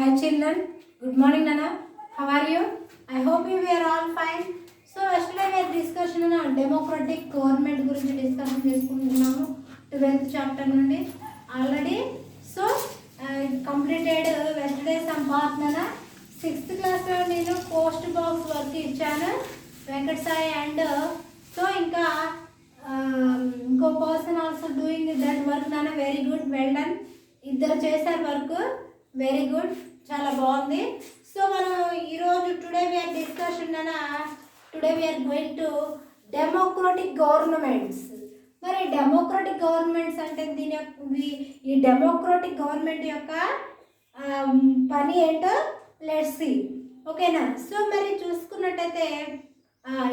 Hi children, good morning Nana. How are you? I hope you were all fine. So yesterday we had discussion on democratic government గురించి discussion చేసుకుంటున్నాము 12th chapter నుండి already. So completed yesterday some part Nana. 6th class లో నేను post box work ఇచ్చాను Venkat Sai and so ఇంకా ఇంకో person also doing that work నాన్న. Very good, well done. ఇద్దరు చేశారు వర్క్, వెరీ గుడ్, చాలా బాగుంది. సో మనం ఈరోజు టుడే వీఆర్ డిస్కషన్ అన్న today we're going to democratic governments. మరి డెమోక్రటిక్ గవర్నమెంట్స్ అంటే ఈ డెమోక్రటిక్ గవర్నమెంట్ యొక్క పని ఏంటో లెట్స్ సీ, ఓకేనా. సో మరి చూసుకున్నట్టయితే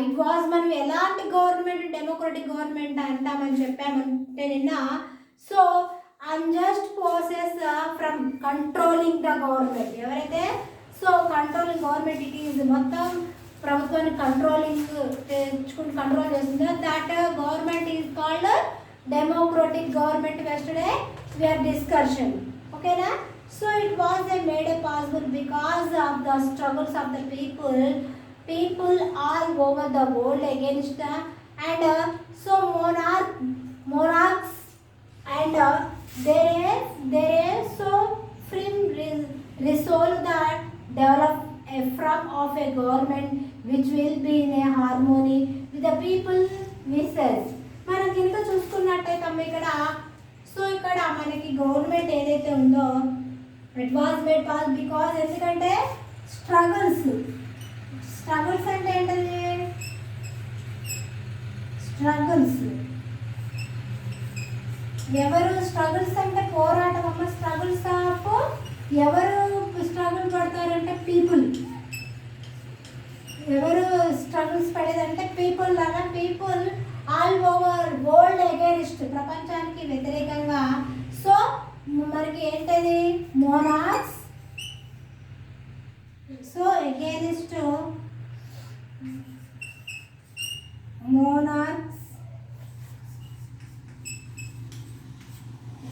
ఇట్ వాజ్ మనం ఎలాంటి గవర్నమెంట్ డెమోక్రటిక్ గవర్నమెంట్ అంటామని చెప్పామంటే నిన్న. So unjust process from controlling the government. ఎవరైతే so controlling government it is మొత్తం ప్రభుత్వాన్ని కంట్రోల్ చేస్తుందో that government is called democratic government. Yesterday we are discussion, ఓకేనా. So it was made possible because of the struggles of the people all over the world against the and so monarchs and there is so free resolve that develop a form of a government which will be in a harmony with the people wishes. మనం కింద చూసుకున్నట్టయితే అమ్మ ఇక్కడ so ఇక్కడ మనకి government ఏదైతే ఉందో it was made pass because ఎందుకంటే స్ట్రగుల్స్ అంటే ఏంటది? స్ట్రగుల్స్ ఎవరు స్ట్రగుల్స్ అంటే పోరాటం అమ్మ. స్ట్రగుల్స్ ఆఫ్ ఎవరు స్ట్రగుల్ పడతారంటే పీపుల్. ఎవరు స్ట్రగుల్స్ పడేదంటే పీపుల్ లాగా. People all over world against, ప్రపంచానికి వ్యతిరేకంగా. సో మనకి ఏంటది? Monarchs. So against monarchs.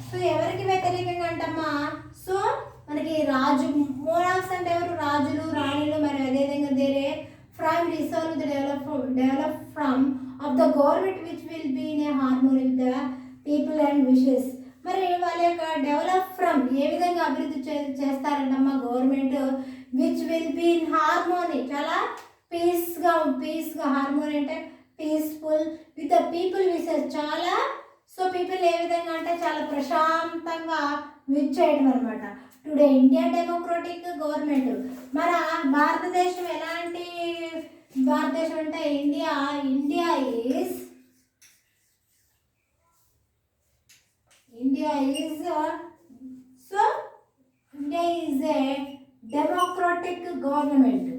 So ఎవరికి వ్యతిరేకంగా అంటమ్మా? సో మనకి రాజు. మోనార్క్స్ అంటే ఎవరు? రాజులు, రాణులు. మరి అదేవిధంగా there from resolve the develop from of the government which will be in a harmony with the people and wishes. మరి వాళ్ళ యొక్క డెవలప్ ఫ్రమ్ ఏ విధంగా అభివృద్ధి చేస్తారంటమ్మా? Government which will be in harmony, చాలా పీస్గా. హార్మోనీ అంటే peaceful with the people wishes, చాలా. సో పీపుల్ ఏ విధంగా అంటే చాలా ప్రశాంతంగా విచ్ చేయడం అనమాట. Today India democratic government. మన భారతదేశం ఎలాంటి భారతదేశం అంటే India is so India is a democratic government.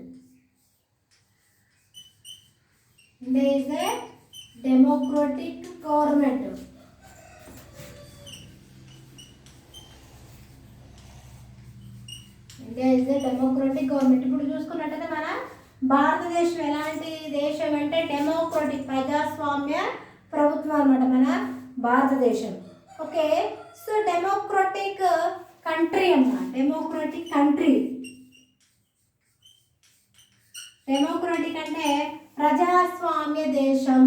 India is a democratic government. India is a democratic government. ఇప్పుడు చూసుకున్నట్టయితే మన భారతదేశం ఎలాంటి దేశం అంటే డెమోక్రటిక్, ప్రజాస్వామ్య ప్రభుత్వం అన్నమాట మన భారతదేశం. ఓకే. సో డెమోక్రటిక్ కంట్రీ అమ్మ. Democratic country. డెమోక్రటిక్ అంటే ప్రజాస్వామ్య దేశం.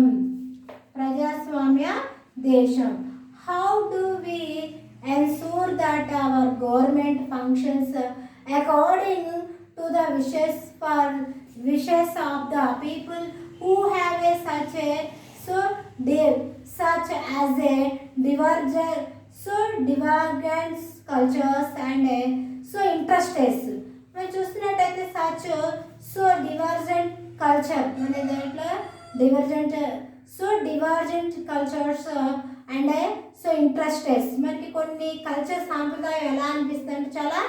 How do we ensure that our government functions according to the wishes of the people who have a such as a divergent cultures and interests. మనం చూస్తున్నట్టయితే divergent culture మన దాంట్లో divergent cultures and ఇంట్రెస్టెస్. మనకి కొన్ని culture సాంప్రదాయం ఎలా అనిపిస్తుంది అంటే చాలా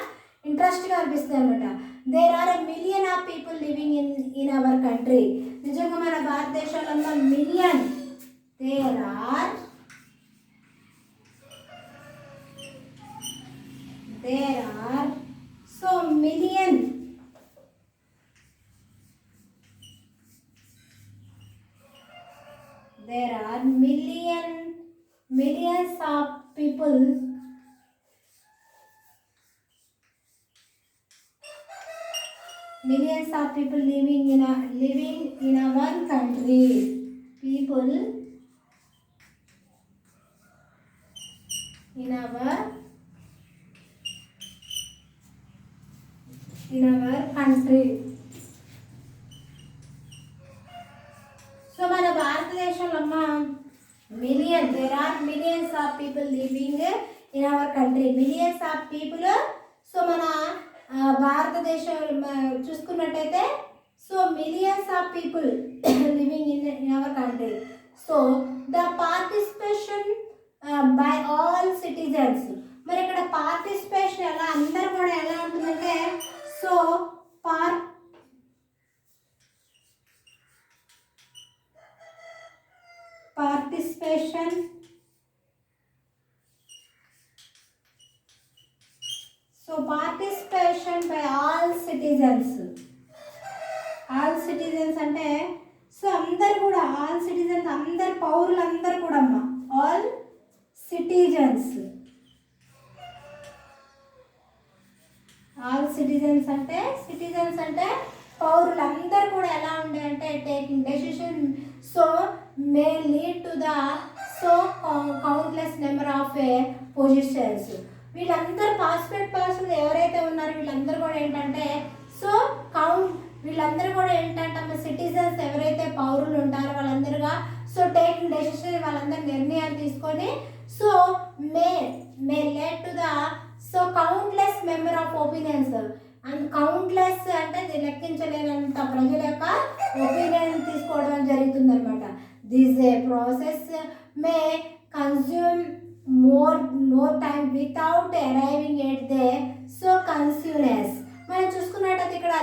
ఇంట్రెస్ట్గా అనిపిస్తుంది అనమాట. There are a million of people living in our country. నిజంగా మన భారతదేశంలో million there are so million there are millions of people millions of people living in our country. People in our country. So మన భారతదేశంలో అమ్మ there are millions of people living in our country. Millions of people. So మన భారతదేశం చూసుకున్నట్టయితే so millions of people living in our country. So the participation by all citizens. మరి ఇక్కడ participation ఎలా అందరూ కూడా ఎలా ఉంటుందంటే so participation by all citizens. All citizens అంటే సో అందరు కూడా ఆల్ సిటిజన్స్ అందరు పౌరులందరూ కూడా అమ్మ ఆల్ సిటిజన్స్. ఆల్ సిటిజన్స్ అంటే పౌరులందరూ కూడా ఎలా ఉండే అంటే taking decision so may lead to the so countless number of positions. వీళ్ళందరూ పార్టిసిపేట్ పర్సన్స్ ఎవరైతే ఉన్నారో వీళ్ళందరూ కూడా ఏంటంటే సో వీళ్ళందరూ కూడా ఏంటంటే సిటిజన్స్ ఎవరైతే పౌరులు ఉంటారో వాళ్ళందరుగా సో టేకింగ్ డెసిషన్ వాళ్ళందరూ నిర్ణయాలు తీసుకొని so may lead to the so countless member of opinions. And countless అంటే లెక్కించలేనంత ప్రజల యొక్క ఒపీనియన్ తీసుకోవడం జరుగుతుంది అనమాట. This A process May consume more time without arriving at the so consciousness. మనం చూసుకున్నట్టయితే ఇక్కడ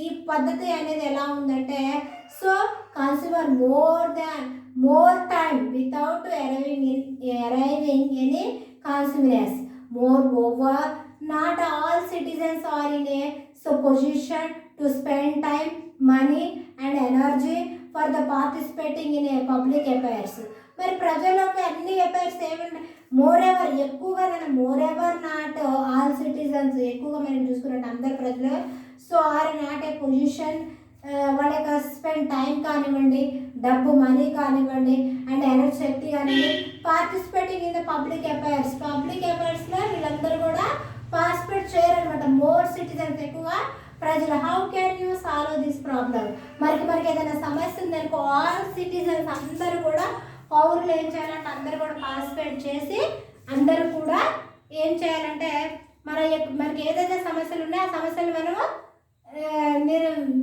ఈ పద్ధతి అనేది ఎలా ఉందంటే so consumer more time without arriving any consciousness. Moreover, not all citizens are in a position to spend time, money and energy for the participating in a public affairs. మరి ప్రజలకు అన్ని అఫైర్స్ ఏమంటే moreover not all citizens ఎక్కువగా మనం చూసుకున్నట్టు అందరు ప్రజలు so are not a position వాళ్ళ యొక్క స్పెండ్ టైం కానివ్వండి డబ్బు మనీ కానివ్వండి అండ్ ఎనర్జీ శక్తి కానివ్వండి పార్టిసిపేటింగ్ ఇన్ ద పబ్లిక్ అఫైర్స్లో వీళ్ళందరూ కూడా పార్టిసిపేట్ చేయరనమాట. మోర్ సిటిజన్స్ ఎక్కువగా ప్రజలు. How can you solve this problem? మనకి ఏదైనా సమస్య ఉందనుకో ఆల్ సిటిజన్స్ అందరూ కూడా పౌరులు ఏం చేయాలంటే అందరూ కూడా పార్టిసిపేట్ చేసి అందరూ కూడా ఏం చేయాలంటే మనకి ఏదైతే సమస్యలు ఉన్నాయో ఆ సమస్యలు మనము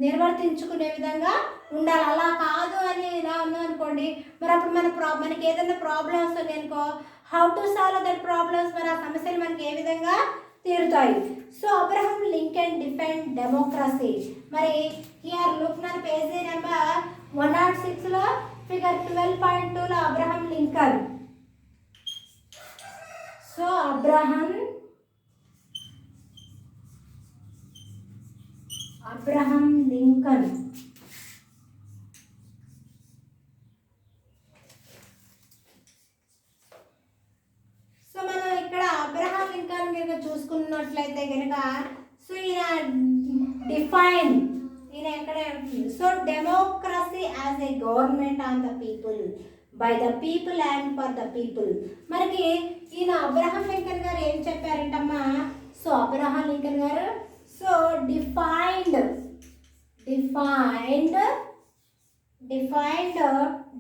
నిర్వర్తించుకునే విధంగా ఉండాలి. అలా కాదు అని ఇలా ఉన్నాం అనుకోండి మరి అప్పుడు మనకి ఏదైనా ప్రాబ్లమ్స్ ఉంది అనుకో how to solve that problems మరి ఆ సమస్యలు మనకి ఏ విధంగా తీరుతాయి. So Abraham Lincoln defend democracy. మరి హియర్ లుక్ నా పేజీ నెంబర్ 106లో ఫిగర్ 12.2లో Abraham Lincoln. So Abraham Lincoln so మనం ఇక్కడ అబ్రహం లింకన్ కనుక చూసుకున్నట్లయితే కనుక సో ఈయన ఎక్కడ so democracy as a government on the people by the people and for the people. మనకి ఈయన అబ్రహం లింకన్ గారు ఏం చెప్పారంటమ్మా సో అబ్రహం లింకన్ గారు so defined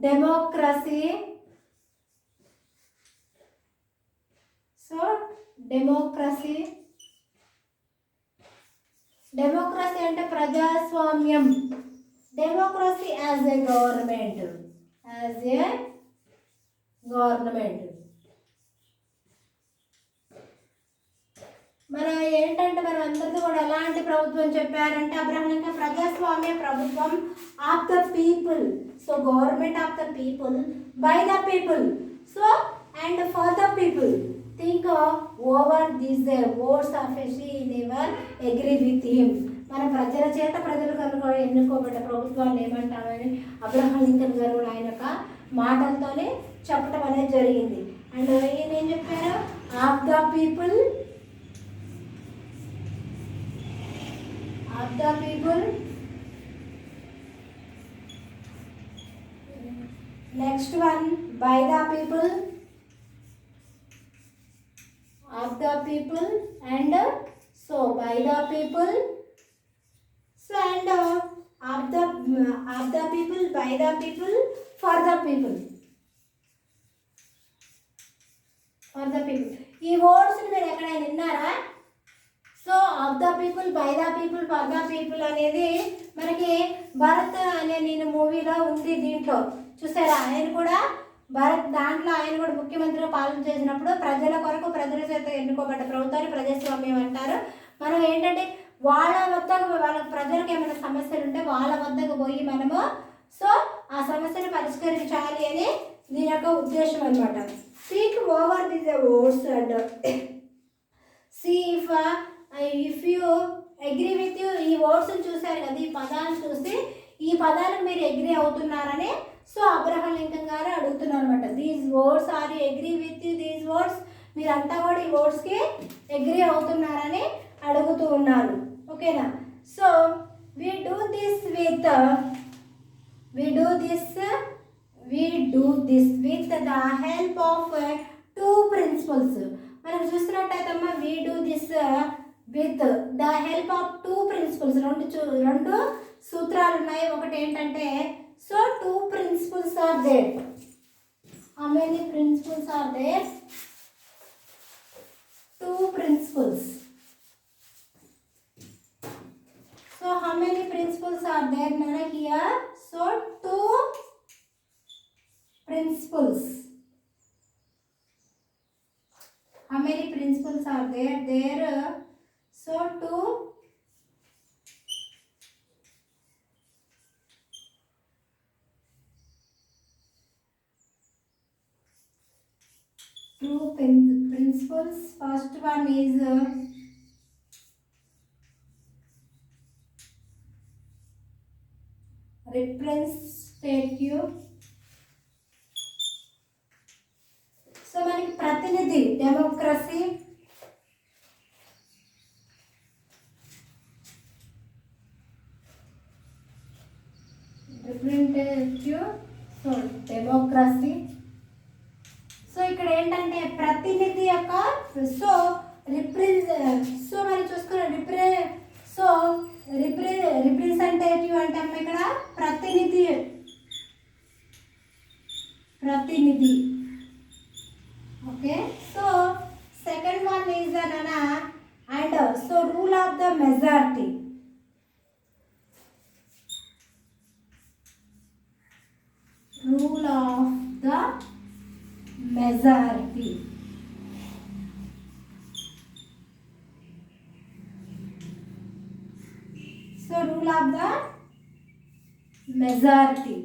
democracy. So democracy అంటే ప్రజాస్వామ్యం. డెమోక్రసీ యాజ్ ఏ గవర్నమెంట్ మనం ఏంటంటే మనం అందరికీ కూడా ఎలాంటి ప్రభుత్వం చెప్పారంటే అబ్రహం లింకన్ ప్రజాస్వామ్య ప్రభుత్వం of the people. So government of the people by the people so and for the people. Think over this words of she never agree with him. మన ప్రజల చేత ప్రజలు కనుక ఎన్నుకోబడ్డ ప్రభుత్వాన్ని ఏమంటామని అబ్రహం లింకన్ గారు కూడా ఆయన యొక్క మాటలతోనే చెప్పడం అనేది జరిగింది. అండ్ ఈయన ఏం చెప్పారు of the people of the people. Next one, by the people, of the people, and so by the people, so and of the people, by the people, for the people, for the people. ఈ words మీరు ఎక్కడైనా విన్నారా? So of the people, by the people, for the people అనేది మనకి భరత్ అనే నేను మూవీలో ఉంది. దీంట్లో చూసారా, ఆయన కూడా భరత్ దాంట్లో ఆయన కూడా ముఖ్యమంత్రిగా పాలన చేసినప్పుడు ప్రజల కొరకు ప్రజల చేత ఎన్నుకోబడ్డ ప్రభుత్వాన్ని ప్రజాస్వామ్యం అంటారు. మనం ఏంటంటే వాళ్ళ వద్దకు, వాళ్ళ ప్రజలకు ఏమైనా సమస్యలు ఉంటే వాళ్ళ వద్దకు పోయి మనము సో ఆ సమస్యను పరిష్కరించాలి అని దీని యొక్క ఉద్దేశం అనమాట. Speak over this words and see if you agree with you. ఈ వర్డ్స్ చూసారు కదా, ఈ పదాలు చూసి ఈ పదాలకు మీరు అగ్రీ అవుతున్నారని సో అబ్రహం లింకన్ గారు అడుగుతున్నారు అనమాట. These words are you agree with you these words, మీరంతా కూడా ఈ వర్డ్స్కి అగ్రీ అవుతున్నారని అడుగుతూ ఉన్నారు. ఓకేనా? So we do this with the help of two principles. మనం చూస్తున్నట్టయితే అమ్మా we do this with the help of two principles. రెండు సూత్రాలు ఉన్నాయి. ఒకటి ఏంటంటే so two principles are there. How many principles are there? Two principles. So how many principles are there Nana here? So two principles. How many principles are there? There so two principles. First one is representative. So మనకి ప్రతినిధి democracy, representative, so democracy. So ఇక్కడ ఏంటంటే ప్రతినిధి యొక్క so so మనం చూసుకున్న representative అంటే అమ్మ ఇక్కడ ప్రతినిధి. Okay. So second one is అనా and so rule of the majority. Rule of the majority. So rule of the majority.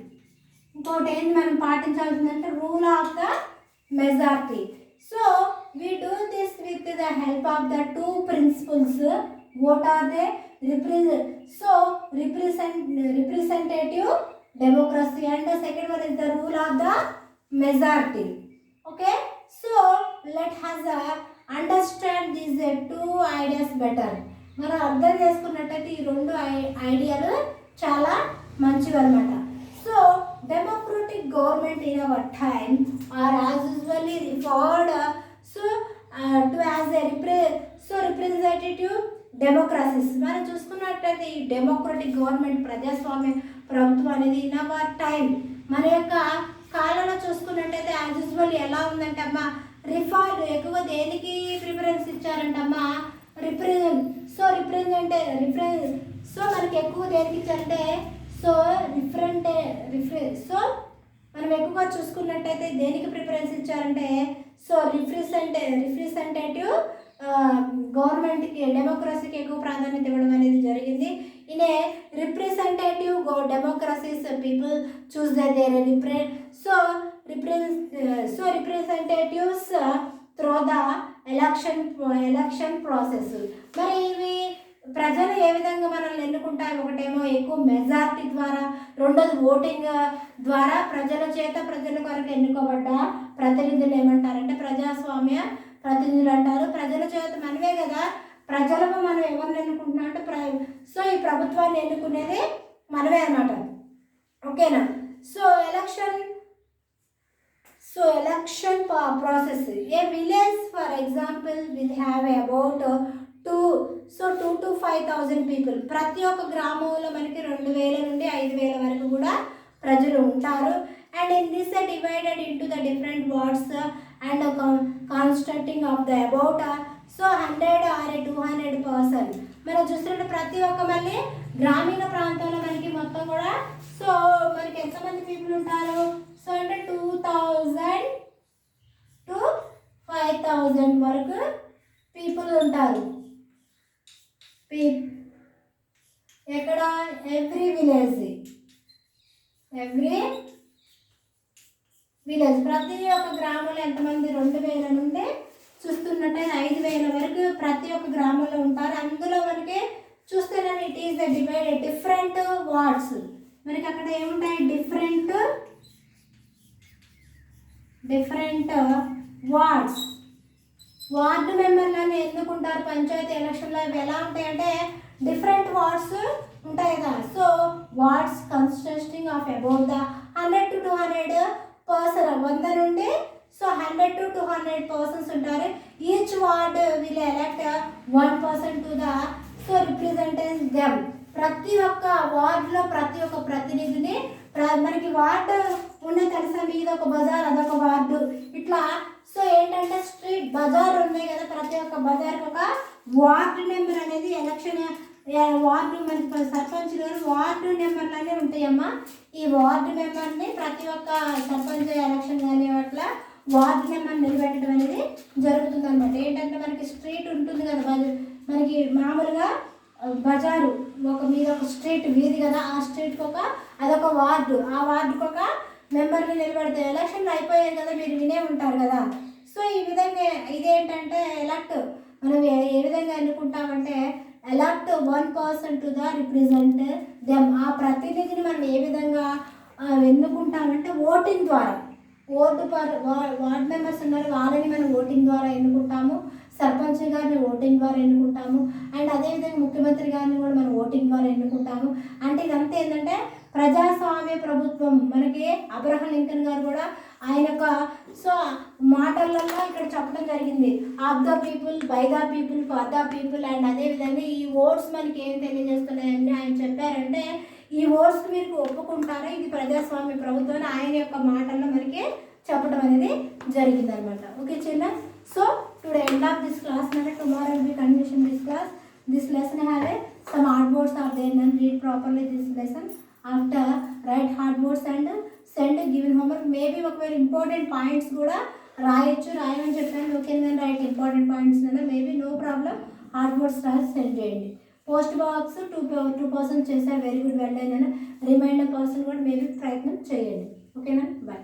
ఇంకోటి ఏంటి మనం పాటించాల్సిందంటే rule of the majority. So we do this with the help of the two principles. What are they? Representative democracy and the second one is the rule of the majority. Okay, so let us understand these two ideas better. మనం అర్థం చేసుకున్నట్టయితే ఈ రెండు ఐడియాలు చాలా మంచివి అనమాట. So democratic government in our time are as usually referred to as a representative democracies. మనం చూసుకున్నట్టయితే ఈ డెమోక్రటిక్ గవర్నమెంట్ ప్రజాస్వామ్య ప్రభుత్వం అనేది ఇన్ అవర్ టైం మన యొక్క కాలంలో చూసుకున్నట్టయితే యాజ్ యూజువల్ ఎలా ఉందంటే అమ్మా రిఫార్మ్ ఎక్కువ దేనికి ప్రిఫరెన్స్ ఇచ్చారంటమ్మా సో మనకి ఎక్కువ దేనికి ఇచ్చారంటే సో మనం ఎక్కువగా చూసుకున్నట్టయితే దేనికి ప్రిఫరెన్స్ ఇచ్చారంటే సో రిప్రజెంటేటివ్ గవర్నమెంట్కి డెమోక్రసీకి ఎక్కువ ప్రాధాన్యత ఇవ్వడం అనేది జరిగింది. In a representative democracies people choose their representatives through the election process. మరి ఇవి ప్రజలు ఏ విధంగా మనల్ని ఎన్నుకుంటారు? ఒకటేమో ఎక్కువ మెజారిటీ ద్వారా, రెండోది ఓటింగ్ ద్వారా ప్రజల చేత ప్రజల కొరకు ఎన్నుకోబడ్డ ప్రతినిధులు ఏమంటారంటే ప్రజాస్వామ్య ప్రతినిధులు అంటారు. ప్రజల చేత మనమే కదా ప్రజలను మనం ఎవరిని ఎన్నుకుంటున్నాం అంటే సో ఈ ప్రభుత్వాన్ని ఎన్నుకునేది మనమే అన్నమాట. ఓకేనా? So election process. A village, for example, will have about 2 to 5,000 people. ప్రతి ఒక్క గ్రామంలో మనకి 2,000 నుండి 5,000 వరకు కూడా ప్రజలు ఉంటారు. And in this divided into the different wards and consisting of the about 100 or 200 person. మనం చూసినట్టు ప్రతి ఒక్క మళ్ళీ గ్రామీణ ప్రాంతాల్లో మనకి మొత్తం కూడా సో మనకి ఎంతమంది పీపుల్ ఉంటారు? సో అంటే 2,000 to 5,000 వరకు పీపుల్ ఉంటారు. ఎక్కడ? ఎవ్రీ విలేజ్ ప్రతి ఒక్క గ్రామంలో ఎంతమంది? 2,000 నుండి చూస్తున్నట్టయితే 5,000 వరకు ప్రతి ఒక్క గ్రామంలో ఉంటారు. అందులో మనకి చూస్తున్నాను it is the divided different wards. మనకి అక్కడ ఏముంటాయి? Different wards. వార్డు మెంబర్లను ఎన్నుకుంటారు పంచాయతీ ఎలక్షన్లో. అవి ఎలా ఉంటాయంటే డిఫరెంట్ వార్డ్స్ ఉంటాయి కదా. So wards consisting of about the 100 to 200 person, 100 నుండి 100 to 200 పర్సన్స్ ఉంటారు. Each ward will elect 1 person to the representative them. ప్రతి ఒక్క వార్డులో ప్రతి ఒక్క ప్రతినిధిని మనకి వార్డు ఉన్నాయి తెలుసా? మీద ఒక బజార్, అదొక వార్డు. ఇట్లా సో ఏంటంటే స్ట్రీట్ బజార్ ఉన్నాయి కదా, ప్రతి ఒక్క బజార్కి ఒక వార్డు నెంబర్ అనేది ఎలక్షన్ వార్డు మనకి సర్పంచ్ గారు వార్డు నెంబర్లనే ఉంటాయమ్మా. ఈ వార్డు నెంబర్ని ప్రతి ఒక్క సర్పంచ్ ఎలక్షన్ కానీ అట్లా వార్డు నెంబర్ నిలబెట్టడం అనేది జరుగుతుంది అనమాట. ఏంటంటే మనకి స్ట్రీట్ ఉంటుంది కదా, మనకి మామూలుగా బజారు ఒక మీద ఒక స్ట్రీట్ వీధి కదా, ఆ స్ట్రీట్కి అదొక వార్డు, ఆ వార్డుకి ఒక మెంబర్ని నిలబెడతాయి. ఎలక్షన్లు అయిపోయాయి కదా, మీరు వినే ఉంటారు కదా. సో ఈ విధంగా ఇదేంటంటే ఎలక్ట్ మనం ఏ విధంగా ఎన్నుకుంటామంటే elect 1 person to the represent them. ఆ ప్రతినిధిని మనం ఏ విధంగా ఎన్నుకుంటామంటే ఓటింగ్ ద్వారా. వార్డ్ మెంబర్స్ ఉన్నారు, వాళ్ళని మనం ఓటింగ్ ద్వారా ఎన్నుకుంటాము. సర్పంచ్ గారిని ఓటింగ్ ద్వారా ఎన్నుకుంటాము. అండ్ అదేవిధంగా ముఖ్యమంత్రి గారిని కూడా మనం ఓటింగ్ ద్వారా ఎన్నుకుంటాము. అంటే ఇదంతా ఏంటంటే ప్రజాస్వామ్య ప్రభుత్వం. మనకి అబ్రహం లింకన్ గారు కూడా ఆయన యొక్క మాటలలో ఇక్కడ చెప్పడం జరిగింది, of the people, by the people, for the people. And అదేవిధంగా ఈ ఓట్స్ మనకి ఏం తెలియజేస్తున్నాయని ఆయన చెప్పారంటే ఈ ఓట్స్ మీరు ఒప్పుకుంటారా, ఇది ప్రజాస్వామ్య ప్రభుత్వం అని ఆయన యొక్క మాటల్లో మనకి చెప్పడం అనేది జరిగిందనమాట. Okay children, so today end of this class, tomorrow will be continuation this class. This lesson have some hard words are there, and read properly this lesson. After write hard words and send given homework. Maybe ఒకవేళ important points కూడా రాయమని చెప్పాను. Okay నేను write important points maybe no problem, hard words రాసి send చేయండి. Post box 2% చేశారు, very good, well done. Reminder person కూడా maybe ప్రయత్నం చేయండి. ఓకేనా, బాయ్.